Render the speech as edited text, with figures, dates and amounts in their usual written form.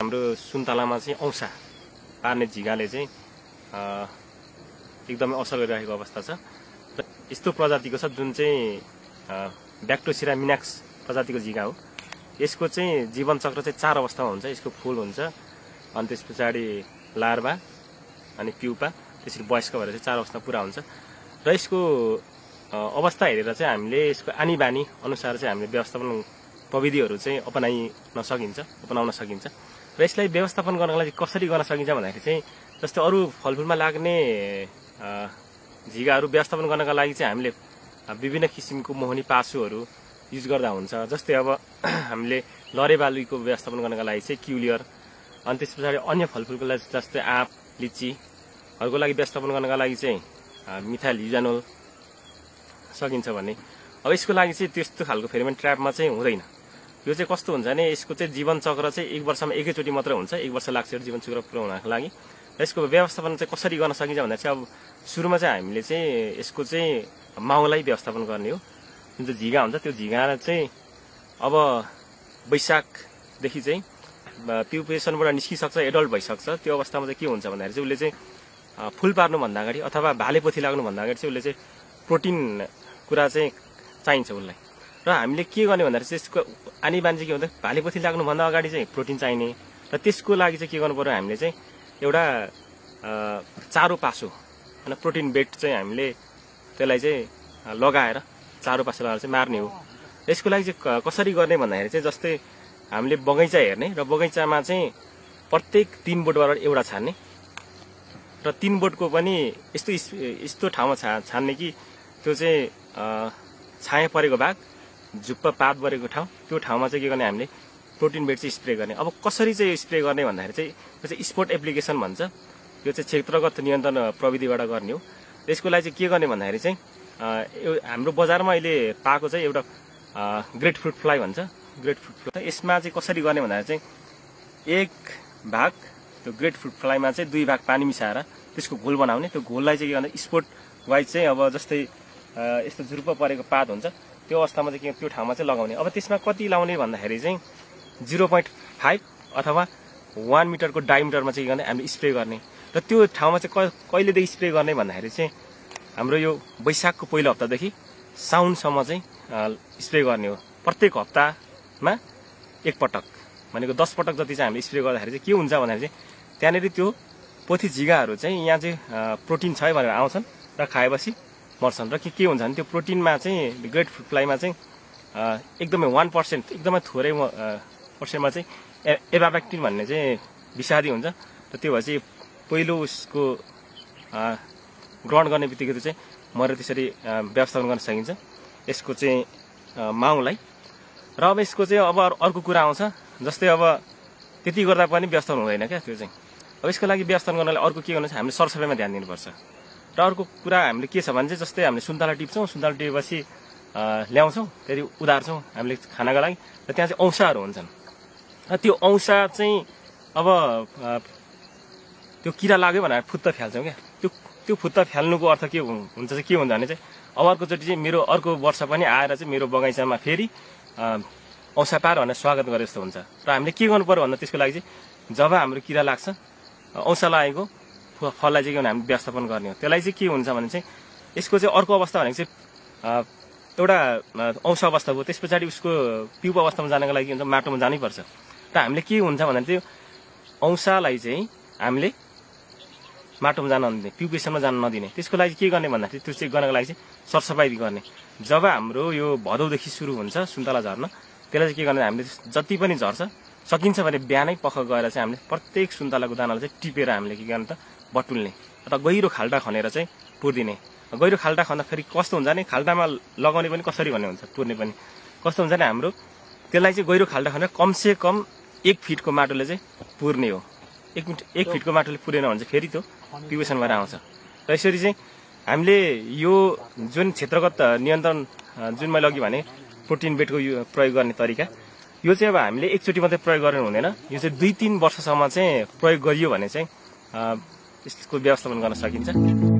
हाम्रो सुन्तलामा चाहिँ औसा पार्ने झिगाले चाहिँ एकदमै असर गरिरहेको अवस्था छ। र यस्तो प्रजातिको छ जुन चाहिँ ब्याक्टोसिरा मिनाक्स प्रजातिको झिगा हो। यसको चाहिँ जीवन चक्र चाहिँ 4 अवस्थामा हुन्छ। यसको फूल हुन्छ, अनि त्यस पछाडि लार्भा, अनि प्युपा, त्यसरी वयस्क भएर चाहिँ 4 अवस्था पुरा हुन्छ। र यसको अवस्था हेरेर चाहिँ हामीले यसको आनी बानी अनुसार चाहिँ हामीले व्यवस्थापन प्रविधिहरू चाहिँ अपनाउन सकिन्छ। र यसलाई व्यवस्थापन गर्नको लागि कसरी गर्न सकिन्छ भन्दाखेरि चाहिँ जस्तै अरू फलफुलमा लाग्ने झिगाहरू व्यवस्थापन गर्नका लागि चाहिँ हामीले विभिन्न किसिमको मोहनी पासुहरू युज गर्दा हुन्छ। जस्तै अब हामीले लरेबालुईको व्यवस्थापन गर्नका लागि चाहिँ क्युलियर, अनि त्यस पछाडि अन्य फलफुलको लागि जस्तै आँप, लिचीहरूको लागि व्यवस्थापन गर्नका लागि चाहिँ मिथाइल युजानोल सकिन्छ भने, अब यसको लागि चाहिँ त्यस्तो खालको फेरोमोन ट्र्यापमा चाहिँ हुँदैन। यो चाहिँ कस्तो हुन्छ भने यसको चाहिँ जीवन चक्र चाहिँ 1 वर्षमा एकैचोटि मात्र हुन्छ। 1 वर्ष लाग्छ जीवन चक्र पुरा हुनको लागि। र यसको व्यवस्थापन चाहिँ कसरी गर्न सकिन्छ भन्दा चाहिँ अब सुरुमा चाहिँ हामीले चाहिँ यसको चाहिँ माउलाई व्यवस्थापन गर्ने हो। जुन चाहिँ झिगा हुन्छ त्यो झिगा चाहिँ अब वैशाखदेखि चाहिँ प्युपेसनबाट निस्किसक्छ, एडल्ट भइसक्छ। त्यो अवस्थामा चाहिँ के हुन्छ भन्दाखेरि चाहिँ उसले चाहिँ फुल पार्नुभन्दा अगाडि अथवा भालेपोथी लाग्नुभन्दा अगाडि चाहिँ उसले चाहिँ प्रोटिन कुरा चाहिँ चाहिन्छ उसलाई। र हामीले के गर्ने भन्दाखेरि चाहिँ यसको आनी बानी चाहिँ के भन्दा भालेपोथी लाग्नुभन्दा अगाडि चाहिँ प्रोटिन चाहिने। र त्यसको लागि चाहिँ के गर्नु पर्यो, हामीले चाहिँ एउटा चारो पासो होइन प्रोटिन बेड चाहिँ हामीले त्यसलाई चाहिँ लगाएर चारो पासो लगाएर चाहिँ मार्ने हो। यसको लागि चाहिँ कसरी गर्ने भन्दाखेरि चाहिँ जस्तै हामीले बगैँचा हेर्ने र बगैँचामा चाहिँ प्रत्येक 3 बोटबाट एउटा छान्ने, र 3 बोटको पनि यस्तो ठाउँमा छान्ने कि त्यो चाहिँ छाया परेको भाग, झुप्प पात परेको ठाउँ, त्यो ठाउँमा चाहिँ के गर्ने हामीले प्रोटिन बेड चाहिँ स्प्रे गर्ने। अब कसरी चाहिँ स्प्रे गर्ने भन्दाखेरि चाहिँ यो चाहिँ स्पोर्ट एप्लिकेसन भन्छ। यो चाहिँ क्षेत्रगत नियन्त्रण प्रविधिबाट गर्ने हो। यसको लागि चाहिँ के गर्ने भन्दाखेरि चाहिँ हाम्रो बजारमा अहिले पाएको चाहिँ एउटा ग्रेट फ्रुट फ्लाइ भन्छ। ग्रेट फ्रुट फ्लाइ यसमा चाहिँ कसरी गर्ने भन्दाखेरि चाहिँ 1 भाग त्यो ग्रेट फ्रुट फ्लाइमा चाहिँ 2 भाग पानी मिसाएर त्यसको घोल बनाउने। त्यो घोललाई चाहिँ के भन्दा स्पोर्ट वाइज चाहिँ अब जस्तै यस्तो झुरुप्प परेको पात हुन्छ त्यो अवस्थामा चाहिँ त्यो ठाउँमा चाहिँ लगाउने। अब त्यसमा कति लाउने भन्दाखेरि चाहिँ 0.5 अथवा 1 मिटरको डायमिटरमा चाहिँ गर्ने हामीले स्प्रे गर्ने। र त्यो ठाउँमा चाहिँ कहिलेदेखि स्प्रे गर्ने भन्दाखेरि चाहिँ हाम्रो यो वैशाखको पहिलो हप्तादेखि साउनसम्म चाहिँ स्प्रे गर्ने हो। प्रत्येक हप्तामा 1 पटक भनेको 10 पटक जति चाहिँ हामीले स्प्रे गर्दाखेरि चाहिँ के हुन्छ भन्दाखेरि चाहिँ त्यहाँनिर त्यो पोथी झिगाहरू चाहिँ यहाँ चाहिँ प्रोटिन छ भनेर आउँछन् र खाएपछि मर्छन्। र के हुन्छ भने त्यो प्रोटिनमा चाहिँ ग्रेट फ्रुट फ्लाइमा चाहिँ एकदमै 1% एकदमै थोरै पर्सेन्टमा चाहिँ एभाब्याक्टिन भन्ने चाहिँ विषादी हुन्छ। र त्यो भए चाहिँ पहिलो उसको ग्रहण गर्ने बित्तिकै चाहिँ मरेर त्यसरी व्यवस्थापन गर्न सकिन्छ यसको चाहिँ माउलाई। र अब यसको चाहिँ अब अर्को कुरा आउँछ, जस्तै अब त्यति गर्दा पनि व्यवस्थापन हुँदैन क्या त्यो चाहिँ। अब यसको लागि व्यवस्थापन गर्नलाई अर्को के गर्नु छ, हामीले सरसफाइमा ध्यान दिनुपर्छ। र अर्को कुरा हामीले के छ भने चाहिँ जस्तै हामीले सुन्तला टिप्छौँ, सुन्तला टिपेपछि ल्याउँछौँ, त्यति उधार्छौँ हामीले खानाको लागि, र त्यहाँ चाहिँ औसाहरू हुन्छन्। र त्यो औसा चाहिँ अब त्यो किरा लाग्यो भनेर फुत्त फ्याल्छौँ क्या। त्यो फुत्त फ्याल्नुको अर्थ के हुन्छ चाहिँ के हुन्छ भने चाहिँ अब अर्कोचोटि चाहिँ मेरो अर्को वर्ष पनि आएर चाहिँ मेरो बगैँचामा फेरि औसा पार भनेर स्वागत गरे जस्तो हुन्छ। र हामीले के गर्नु पर्यो भन्दा त्यसको लागि चाहिँ जब हाम्रो किरा लाग्छ औसा लागेको फललाई चाहिँ के भने हामीले व्यवस्थापन गर्ने हो। त्यसलाई चाहिँ के हुन्छ भने चाहिँ यसको चाहिँ अर्को अवस्था भनेको चाहिँ एउटा औसा अवस्था हो। त्यस पछाडि उसको प्युप अवस्थामा जानको लागि हुन्छ माटोमा जानैपर्छ। र हामीले के हुन्छ भने त्यो औसालाई चाहिँ हामीले माटोमा जान नदिने, प्युपेसनमा जान नदिने। त्यसको लागि के गर्ने भन्दाखेरि त्यो चाहिँ गर्नको लागि चाहिँ सरसफाइ गर्ने। जब हाम्रो यो भदौदेखि सुरु हुन्छ सुन्तला झर्न, त्यसलाई चाहिँ के गर्ने हामीले जति पनि झर्छ सकिन्छ भने बिहानै पख गएर चाहिँ हामीले प्रत्येक सुन्तलाको दानालाई चाहिँ टिपेर हामीले के गर्ने त बटुल्ने अथवा गहिरो खाल्टा खनेर चाहिँ पुर्दिने। गहिरो खाल्टा खन्दा फेरि कस्तो हुन्छ भने खाल्टामा लगाउने पनि कसरी भन्ने हुन्छ, पुर्ने पनि कस्तो हुन्छ भने हाम्रो त्यसलाई चाहिँ गहिरो खाल्टा खनेर कमसे कम 1 फिटको माटोले चाहिँ पुर्ने हो। 1 फिटको माटोले पुरेन भने चाहिँ फेरि त्यो प्युपेसन भएर आउँछ। र यसरी चाहिँ हामीले यो जुन क्षेत्रगत नियन्त्रण जुन मैले अघि भने प्रोटिन बेडको प्रयोग गर्ने तरिका, यो चाहिँ अब हामीले एकचोटि मात्रै प्रयोग गर्नु हुँदैन। यो चाहिँ 2-3 वर्षसम्म चाहिँ प्रयोग गरियो भने चाहिँ यसको व्यवस्थापन गर्न सकिन्छ।